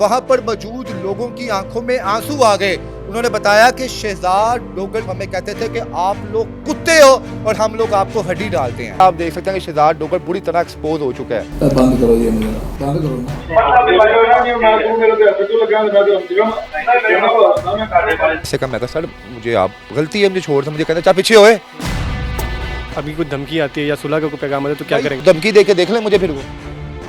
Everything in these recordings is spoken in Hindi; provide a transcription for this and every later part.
वहां पर मौजूद लोगों की आंखों में आंसू आ गए। उन्होंने बताया कि शहजाद डोगर हमें कहते थे कि आप लोग कुत्ते हो और हम लोग आपको हड्डी डालते हैं। आप देख सकते हैं कि शहजाद डोगर बुरी तरह एक्सपोज हो चुका है। बंद करो ये मेरा बंद करो से कम मैं सर मुझे आप गलती है, मुझे छोड़ दो, मुझे कहते चाहे पीछे होए। अभी कोई धमकी आती है या सुलह का कोई पैगाम आता है तो क्या करेंगे? धमकी दे के देख लें मुझे। फिर वो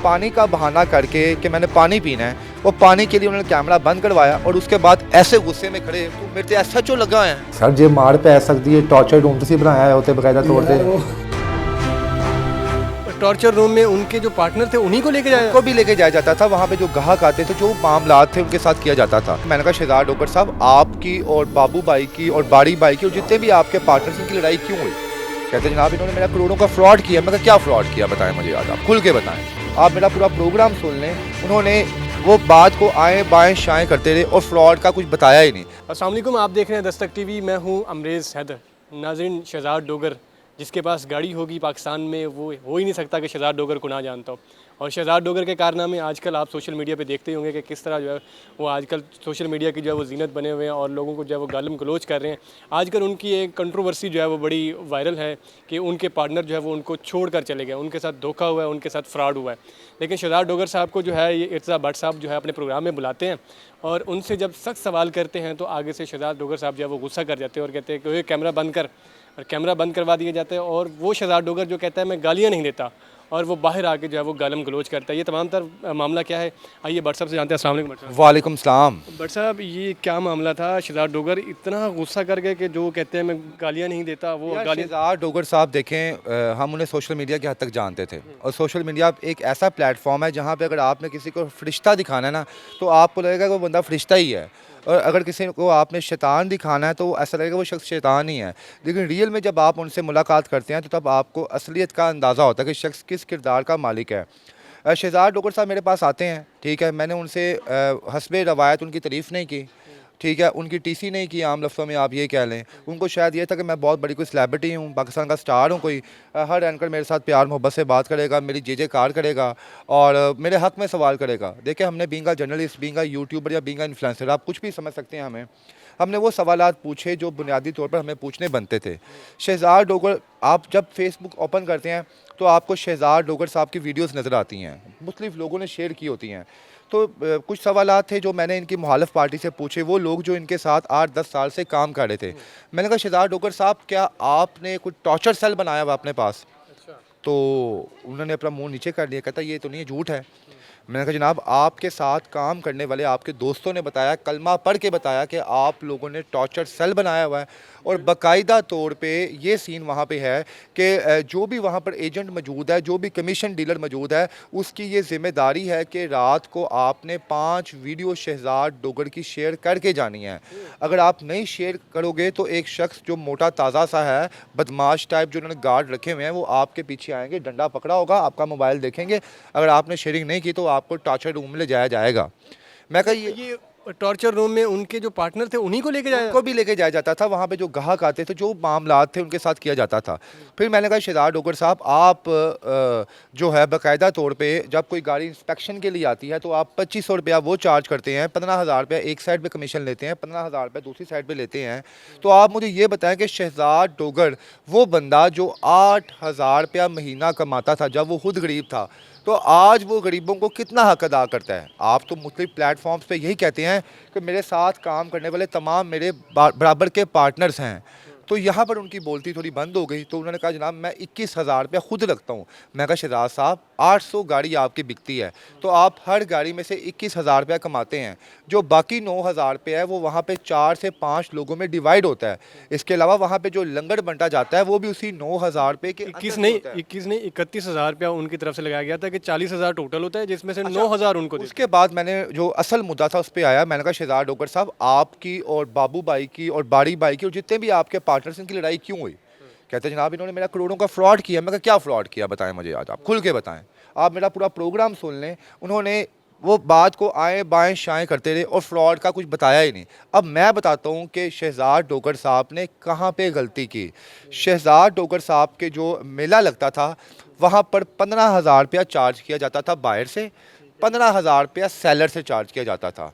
पानी का बहाना करके कि मैंने पानी पीना है, वो पानी के लिए उन्होंने कैमरा बंद करवाया और उसके बाद ऐसे गुस्से में खड़े तो मेरे से ऐसा क्यों लगा है सर जे मार पै सकदी है टॉर्चर रूम ਤੁਸੀਂ ਬਣਾਇਆ होते बकायदा तौर पे। टॉर्चर रूम में उनके जो पार्टनर थे उन्हीं को लेके जाया? को भी लेके जाया जाता था। वहाँ पे जो ग्राहक आते थे, जो मामला थे उनके साथ किया जाता था। मैंने कहा शहजाद डोगर साहब आपकी और बाबू भाई की और बाड़ी भाई की और जितने भी आपके पार्टनर्स उनकी लड़ाई क्यों हुई? कहते जनाब इन्होंने मेरा करोड़ों का फ्रॉड किया। मैं कहा क्या फ्रॉड किया बताएं मुझे, आज आप खुल के बताएं, आप मेरा पूरा प्रोग्राम सुन लें। उन्होंने वो बात को आएँ बाएँ शाएँ करते रहे और फ्रॉड का कुछ बताया ही नहीं। अस्सलाम वालेकुम, आप देख रहे हैं दस्तक टीवी, मैं हूं अमरेज़ हैदर। नाज़रीन, शहजाद डोगर जिसके पास गाड़ी होगी पाकिस्तान में वो हो ही नहीं सकता कि शहजाद डोगर को ना जानता हो। और शहजाद डोगर के कारनामे आजकल आप सोशल मीडिया पे देखते ही होंगे कि किस तरह जो है वो आजकल सोशल मीडिया की जो है वो जीनत बने हुए हैं और लोगों को जो है वो गालम गलोच कर रहे हैं। आजकल उनकी एक कंट्रोवर्सी जो है वो बड़ी वायरल है कि उनके पार्टनर जो है वो उनको छोड़ कर चले गए, उनके साथ धोखा हुआ है, उनके साथ फ्रॉड हुआ है। लेकिन शहजाद डोगर साहब को जो है ये इर्तिज़ा भट्ट साहब जो है अपने प्रोग्राम में बुलाते हैं और उनसे जब सख्त सवाल करते हैं तो आगे से शहजाद डोगर साहब जो है वो गुस्सा कर जाते हैं और कहते हैं कि ये कैमरा बंद कर, और कैमरा बंद करवा दिया जाता है। और वो शहजाद डोगर जो कहता है मैं गालियाँ नहीं देता और वो बाहर आके जो है वो गालम गलोच करता है। ये तमाम तर मामला क्या है, आइए भट्ट साहब से जानते हैं। अस्सलाम वालेकुम भट्ट साहब। वालेकुम सलाम। भट्ट साहब, ये क्या मामला था? शहजाद डोगर इतना गुस्सा कर गए कि जो कहते हैं मैं गालियाँ नहीं देता, वो गालियाँ। शहजाद डोगर साहब देखें, हम उन्हें सोशल मीडिया की हद तक जानते थे और सोशल मीडिया एक ऐसा प्लेटफॉर्म है जहाँ पे अगर आपने किसी को फरिश्ता दिखाना है ना तो आपको लगेगा कि वो बंदा फरिश्ता ही है, और अगर किसी को आपने शैतान दिखाना है तो ऐसा लगेगा वो शख्स शैतान ही है। लेकिन रियल में जब आप उनसे मुलाकात करते हैं तो तब आपको असलियत का अंदाज़ा होता है कि शख्स किस किरदार का मालिक है। शहजाद डोगर साहब मेरे पास आते हैं, ठीक है, मैंने उनसे हस्बे रवायत उनकी तारीफ़ नहीं की, ठीक है, उनकी टीसी नहीं की, आम लफ्ज़ों में आप ये कह लें। उनको शायद ये था कि मैं बहुत बड़ी कोई सेलिब्रिटी हूँ, पाकिस्तान का स्टार हूँ, कोई हर एंकर मेरे साथ प्यार मोहब्बत से बात करेगा, मेरी जे कार करेगा और मेरे हक़ में सवाल करेगा। देखिए हमने बीइंग जर्नलिस्ट, बीइंग यूट्यूबर या बीइंग इन्फ्लुएंसर, आप कुछ भी समझ सकते हैं, हमने वो सवालात पूछे जो बुनियादी तौर पर हमें पूछने बनते थे। शहजाद डोगर, आप जब फेसबुक ओपन करते हैं तो आपको शहजाद डोगर साहब की वीडियोस नज़र आती हैं, मुख्तलिफ लोगों ने शेयर की होती हैं। तो कुछ सवालात थे जो मैंने इनकी मुखालिफ पार्टी से पूछे, वो लोग जो इनके साथ 8-10 साल से काम कर रहे थे। मैंने कहा शहजाद डोगर साहब क्या आपने कुछ टॉर्चर सेल बनाया हुआ अपने पास? तो उन्होंने अपना मुंह नीचे कर लिया, कहता ये तो नहीं है, झूठ है। मैंने कहा जनाब आपके साथ काम करने वाले आपके दोस्तों ने बताया, कलमा पढ़ के बताया कि आप लोगों ने टॉर्चर सेल बनाया हुआ है और बाकायदा तौर पे ये सीन वहाँ पे है कि जो भी वहाँ पर एजेंट मौजूद है, जो भी कमीशन डीलर मौजूद है, उसकी ये जिम्मेदारी है कि रात को आपने 5 वीडियो शहजाद डोगर की शेयर करके जानी है। अगर आप नहीं शेयर करोगे तो एक शख्स जो मोटा ताज़ा सा है, बदमाश टाइप, जो उन्होंने गार्ड रखे हुए हैं, वो आपके पीछे आएंगे, डंडा पकड़ा होगा, आपका मोबाइल देखेंगे, अगर आपने शेयरिंग नहीं की तो आपको टॉर्चर रूम में ले जाया जाएगा। मैं कहा ये टॉर्चर रूम में उनके जो पार्टनर थे उन्हीं को लेके जाया? को भी लेके जाया जाता था। वहाँ पे जो ग्राहक आते थे, जो मामला थे उनके साथ किया जाता था। फिर मैंने कहा शहजाद डोगर साहब आप जो है बाकायदा तौर पे जब कोई गाड़ी इंस्पेक्शन के लिए आती है तो आप 2500 रुपया वो चार्ज करते हैं, 15,000 रुपया एक साइड पे कमीशन लेते हैं, 15,000 रुपया दूसरी साइड पे लेते हैं। तो आप मुझे ये बताएं कि शहजाद डोगर वो बंदा जो 8,000 रुपया महीना कमाता था जब वो खुद गरीब था, तो आज वो गरीबों को कितना हक अदा करता है? आप तो मुख्तलिफ प्लेटफॉर्म्स पे यही कहते हैं कि मेरे साथ काम करने वाले तमाम मेरे बराबर के पार्टनर्स हैं। तो यहाँ पर उनकी बोलती थोड़ी बंद हो गई, तो उन्होंने कहा जनाब मैं 21,000 रुपया खुद रखता हूँ। मैं कहा शहजाद साहब 800 गाड़ी आपकी बिकती है तो आप हर गाड़ी में से 21,000 रुपया कमाते हैं, जो बाकी 9,000 रुपया है वो वहाँ पे 4 से 5 लोगों में डिवाइड होता है। इसके अलावा वहाँ पे जो लंगर बंटा जाता है वो भी उसी 9,000 रुपये के 21 नहीं 31,000 रुपया उनकी तरफ से लगाया गया था कि 40,000 टोटल होता है, जिसमें से 9,000 उनको देते हैं। उसके बाद मैंने जो असल मुद्दा था उस पर आया। मैंने कहा शहजाद डोगर साहब आपकी और बाबू भाई की और बाड़ी भाई की और जितने भी आपके पार्टनर्स इनकी लड़ाई क्यों हुई? कहते जनाब इन्होंने मेरा करोड़ों का फ्रॉड किया। मैं कहा क्या फ्रॉड किया बताएं मुझे, आज आप खुल के बताएं, आप मेरा पूरा प्रोग्राम सुन लें। उन्होंने वो बात को आएँ बाएँ शाएँ करते रहे और फ्रॉड का कुछ बताया ही नहीं। अब मैं बताता हूँ कि शहजाद डोगर साहब ने कहाँ पे गलती की। शहजाद डोगर साहब के जो मेला लगता था वहाँ पर 15,000 रुपया चार्ज किया जाता था बाहर से, 15,000 रुपया सेलर से चार्ज किया जाता था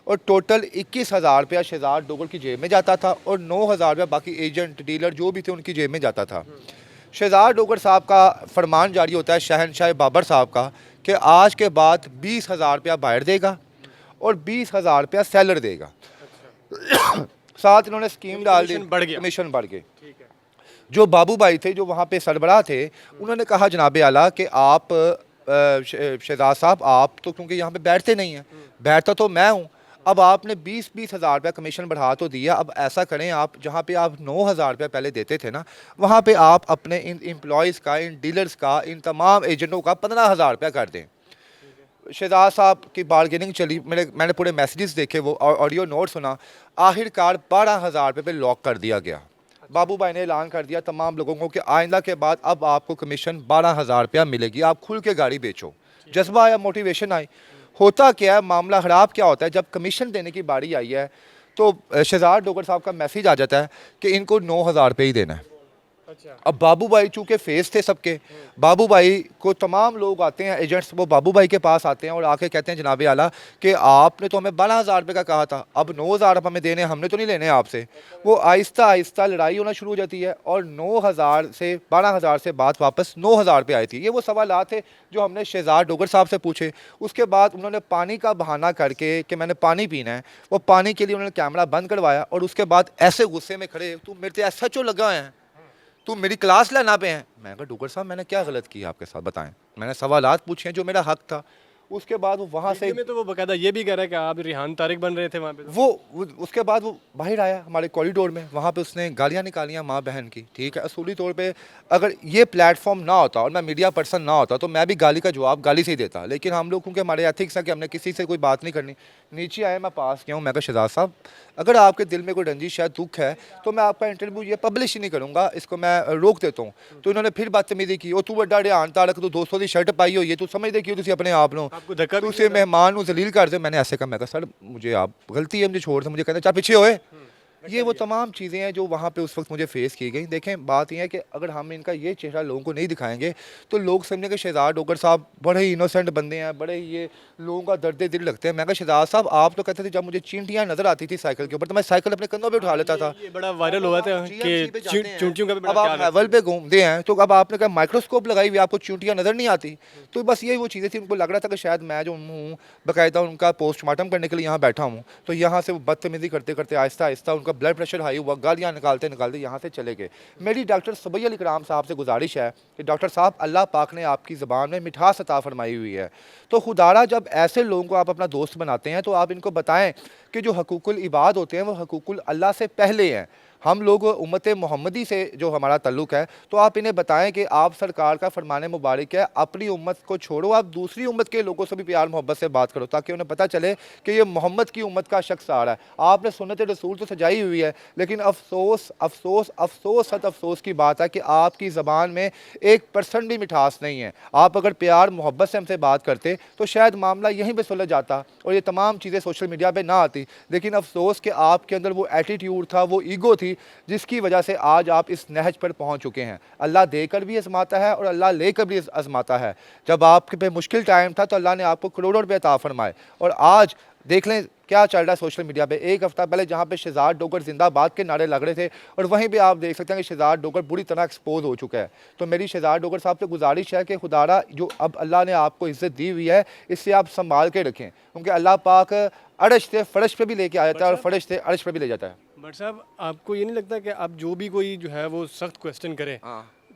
और टोटल 21,000 रुपया शहजाद डोगर की जेब में जाता था और 9,000 रुपया बाकी एजेंट डीलर जो भी थे उनकी जेब में जाता था। शहजाद डोगर साहब का फरमान जारी होता है शहनशाह बाबर साहब का कि आज के बाद 20,000 रुपया बायर देगा और 20,000 रुपया सेलर देगा। साथ इन्होंने स्कीम डाल दी, कमीशन बढ़ गए। जो बाबू भाई थे जो वहाँ पे सरबराह थे उन्होंने कहा जनाब आला कि आप शहजाद साहब आप तो क्योंकि यहाँ पे बैठते नहीं हैं, बैठता तो मैं हूँ, अब आपने 20-20 हज़ार रुपया कमीशन बढ़ा तो दिया, अब ऐसा करें आप जहाँ पे आप 9,000 रुपया पहले देते थे ना वहाँ पे आप अपने इन एम्प्लॉयज़ का, इन डीलर्स का, इन तमाम एजेंटों का 15,000 रुपया कर दें। शहजाद साहब की बारगेनिंग चली, मैंने पूरे मैसेजेस देखे, वो ऑडियो नोट सुना, आखिरकार 12,000 रुपये पे लॉक कर दिया गया। बाबू भाई ने ऐलान कर दिया तमाम लोगों को कि आइंदा के बाद अब आपको कमीशन 12,000 रुपया मिलेगी, आप खुल के गाड़ी बेचो। जज्बा आया, मोटिवेशन आई। होता क्या है, मामला ख़राब क्या होता है, जब कमीशन देने की बारी आई है तो शहजाद डोगर साहब का मैसेज आ जाता है कि इनको 9,000 रुपये ही देना है। अब बाबू भाई चूँकि फेस थे सबके, बाबू भाई को तमाम लोग आते हैं एजेंट्स, वो बाबू भाई के पास आते हैं और आके कहते हैं जनाब आला कि आपने तो हमें 12,000 रुपये का कहा था, अब 9,000 रुपये हमें देने, हमने तो नहीं लेने आपसे। वो आहिस्ता आहिस्ता लड़ाई होना शुरू हो जाती है और 9,000 से 12,000 से बात वापस 9,000 रुपये आई थी। ये वो सवालात थे जो हमने शहजाद डोगर साहब से पूछे। उसके बाद उन्होंने पानी का बहाना करके कि मैंने पानी पीना है, वो पानी के लिए उन्होंने कैमरा बंद करवाया और उसके बाद ऐसे गुस्से में खड़े, तू मेरे से ऐसा क्यों लगा है, तू मेरी क्लास लेना पे हैं। मैं कहा डोगर साहब मैंने क्या गलत किया आपके साथ बताएं, मैंने सवालात पूछे हैं जो मेरा हक था। उसके बाद वो वहाँ से में तो वो बकायदा ये भी कह रहा है कि आप रिहान तारिक बन रहे थे वहाँ पे। वो उसके बाद वो बाहर आया हमारे कॉरिडोर में, वहाँ पे उसने गालियाँ निकालियाँ माँ बहन की। ठीक है, असूली तौर पे अगर ये प्लेटफॉर्म ना होता और मैं मीडिया पर्सन ना होता तो मैं भी गाली का जवाब गाली से ही देता, लेकिन हम लोग क्योंकि हमारे एथिक्स है कि हमने किसी से कोई बात नहीं करनी। नीचे आए, मैं पास गया हूँ, मैं कहा शहजाद साहब अगर आपके दिल में कोई रंजिश है, दुख है, तो मैं आपका इंटरव्यू ये पब्लिश ही नहीं करूँगा, इसको मैं रोक देता हूँ। तो इन्होंने फिर बदतमीजी की, और तू बड़ा रिहान तारिक, तू 200 की शर्ट पाई हुई है, तू समझ दे क्यों अपने आप नो उसे मेहमान को जलील कर दे। मैंने ऐसे कहा, मैं कहा सर मुझे आप गलती है, मुझे छोड़ दे, मुझे कहते चाहे पीछे होए। ये वो तमाम चीज़ें हैं जो वहाँ पे उस वक्त मुझे फेस की गई। देखें बात यह है कि अगर हम इनका ये चेहरा लोगों को नहीं दिखाएंगे तो लोग समझेंगे शहजाद डोगर साहब बड़े ही इनोसेंट बंदे हैं, बड़े ही ये लोगों का दर्द दिल लगते हैं। मैं कहा शहजाद साहब आप तो कहते थे जब मुझे चींटियाँ नजर आती थी साइकिल के ऊपर तो मैं साइकिल अपने कंधों पे उठा लेता था। ये बड़ा वायरल हुआ था कि चींटियों का भी अब आप लेवल पे घूमते हैं तो अब आपने कहा माइक्रोस्कोप लगाई हुई, आपको चींटियाँ नजर नहीं आती। तो बस यही वो चीज़ें थी, उनको लग रहा था कि शायद मैं जो हूँ बाकायदा उनका पोस्टमार्टम करने के लिए यहाँ बैठा हूँ, तो यहाँ से वो बदतमीजी करते करते आहिस्ता आहिस्ता उनका ब्लड प्रेशर हाई हुआ, गालियाँ निकालते निकालते यहाँ से चले गए। मेरी डॉक्टर सबई अली इकराम साहब से गुजारिश है कि डॉक्टर साहब अल्लाह पाक ने आपकी ज़बान में मिठास अता फरमाई हुई है, तो खुदारा जब ऐसे लोगों को आप अपना दोस्त बनाते हैं तो आप इनको बताएं कि जो हकूकुल इबाद होते हैं वो हकूकुल अल्लाह से पहले हैं। हम लोग उम्मत मोहम्मदी से जो हमारा ताल्लुक़ है, तो आप इन्हें बताएं कि आप सरकार का फरमान मुबारक है, अपनी उम्मत को छोड़ो, आप दूसरी उम्मत के लोगों से भी प्यार मोहब्बत से बात करो ताकि उन्हें पता चले कि ये मोहम्मद की उम्मत का शख्स आ रहा है। आपने सुन्नत रसूल तो सजाई हुई है, लेकिन अफसोस अफसोस अफसोस सत अफसोस की बात है कि आपकी ज़बान में 1% भी मिठास नहीं है। आप अगर प्यार मोहब्बत से हमसे बात करते तो शायद मामला यहीं पर सुलझ जाता और ये तमाम चीज़ें सोशल मीडिया पर ना आती। लेकिन अफसोस कि आपके अंदर वो एटीट्यूड था, वो ईगो थी, जिसकी वजह से आज आप इस नहज पर पहुंच चुके हैं। अल्लाह देकर भी आजमाता है और अल्लाह लेकर भी आजमाता है। जब आपके पे मुश्किल टाइम था तो अल्लाह ने आपको करोड़ों रुपये अता फरमाए, और आज देख लें क्या चल रहा है सोशल मीडिया पे। एक हफ्ता पहले जहाँ पे शहजाद डोगर जिंदाबाद के नारे लग रहे थे, और वहीं पे आप देख सकते हैं कि शहजाद डोगर बुरी तरह एक्सपोज हो चुका है। तो मेरी शहजाद डोगर साहब से गुजारिश है कि खुदारा जो अब अल्लाह ने आपको इज्जत दी हुई है इससे आप संभाल के रखें, क्योंकि अल्लाह पाक अरश से फर्श पे भी लेके आ जाता है और फर्श से अरश पे भी ले जाता है। बट साहब आपको ये नहीं लगता कि आप जो भी कोई जो है वो सख्त क्वेश्चन करे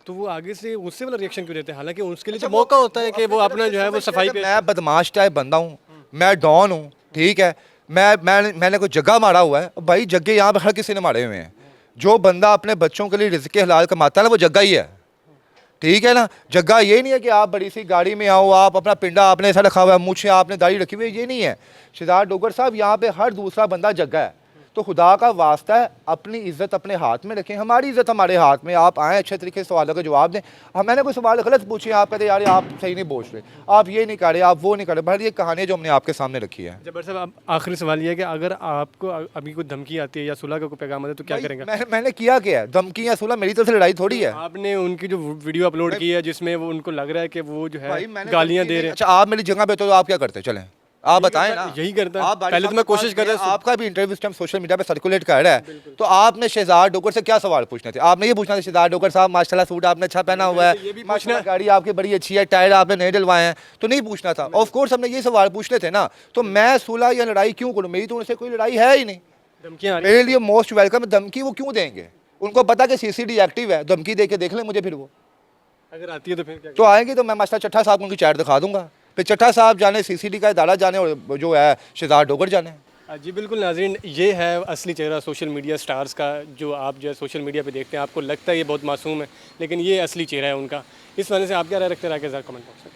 तो वो आगे से उससे वाला रिएक्शन क्यों देते हैं, हालांकि उसके लिए तो मौका होता है कि वो अपना जो है वो सफाई पे। मैं बदमाश टाइप बंदा हूँ, मैं डॉन हूँ, ठीक है, मैंने कोई जगह मारा हुआ है भाई, जगह यहाँ पे हर किसी ने मारे हुए हैं। जो बंदा अपने बच्चों के लिए रिज़्क़ हलाल कमाता है ना वो जगह ही है, ठीक है ना। जगह ये नहीं है कि आप बड़ी सी गाड़ी में आओ, आप अपना पिंडा आपने ऐसा रखा हुआ है, मुझे आपने दाढ़ी रखी हुई है, ये नहीं है। शहजाद डोगर साहब यहाँ पे हर दूसरा बंदा जगह है। तो खुदा का वास्ता है अपनी इज़्ज़त अपने हाथ में रखें, हमारी इज़्ज़त हमारे हाथ में। आप आएँ अच्छे तरीके से सवालों के जवाब दें। मैंने कोई सवाल गलत पूछे, आप कहते यार आप सही नहीं पूछ रहे, आप ये नहीं कर रहे, आप वो नहीं कर रहे। भाई ये कहानी जो हमने आपके सामने रखी है। जब्बार साहब, अब आखिरी सवाल ये है कि अगर आपको अभी कोई धमकी आती है या सुलह का कोई पैगाम आता है तो क्या करेंगे? मैंने किया क्या है? धमकी या सुलह मेरी तरफ से लड़ाई थोड़ी है। आपने उनकी जो वीडियो अपलोड की है जिसमें वो उनको लग रहा है कि वो जो है भाई मैंने गालियां दे रहे हैं। अच्छा आप मेरी जगह पे तो आप क्या करते? चलें आप बताएं ना। यही करता है। आप बारिश पहले तो मैं साहब के कोशिश पास कर रहा गए, आपका भी इंटरव्यू इस टाइम सोशल मीडिया पे सर्कुलेट कर रहा है, तो आपने शहजाद डोगर से क्या सवाल पूछने थे? आपने ये पूछना था शहजाद डोगर साहब माशाल्लाह सूट आपने अच्छा पहना हुआ ये है, भी माशाल्लाह गाड़ी आपकी बड़ी अच्छी है, टायर आपने नए डलवाए हैं, तो नहीं पूछना था। ऑफ कोर्स हमने ये सवाल पूछने थे ना। तो मैं सुलह या लड़ाई क्यों करूँ? मेरी तो उनसे कोई लड़ाई है ही नहीं। धमकियां आ रही मेरे लिए मोस्ट वेलकम। धमकी वो क्यों देंगे? उनको पता कि CCD एक्टिव है, धमकी दे के देख लें मुझे। फिर वो हैं? अगर आती है तो फिर क्या? तो आएंगे तो मैं मास्टर चट्टा साहब को उनकी चैट दिखा दूंगा, फिर चट्टा साहब जाने, CCD का इदारा जाने, और जो है शहजाद डोगर जाने। जी बिल्कुल नाज़रीन, ये है असली चेहरा सोशल मीडिया स्टार्स का, जो आप जो है सोशल मीडिया पे देखते हैं। आपको लगता है ये बहुत मासूम है, लेकिन ये असली चेहरा है उनका। इस वजह से आप क्या राय रखते हैं? कमेंट बॉक्स में।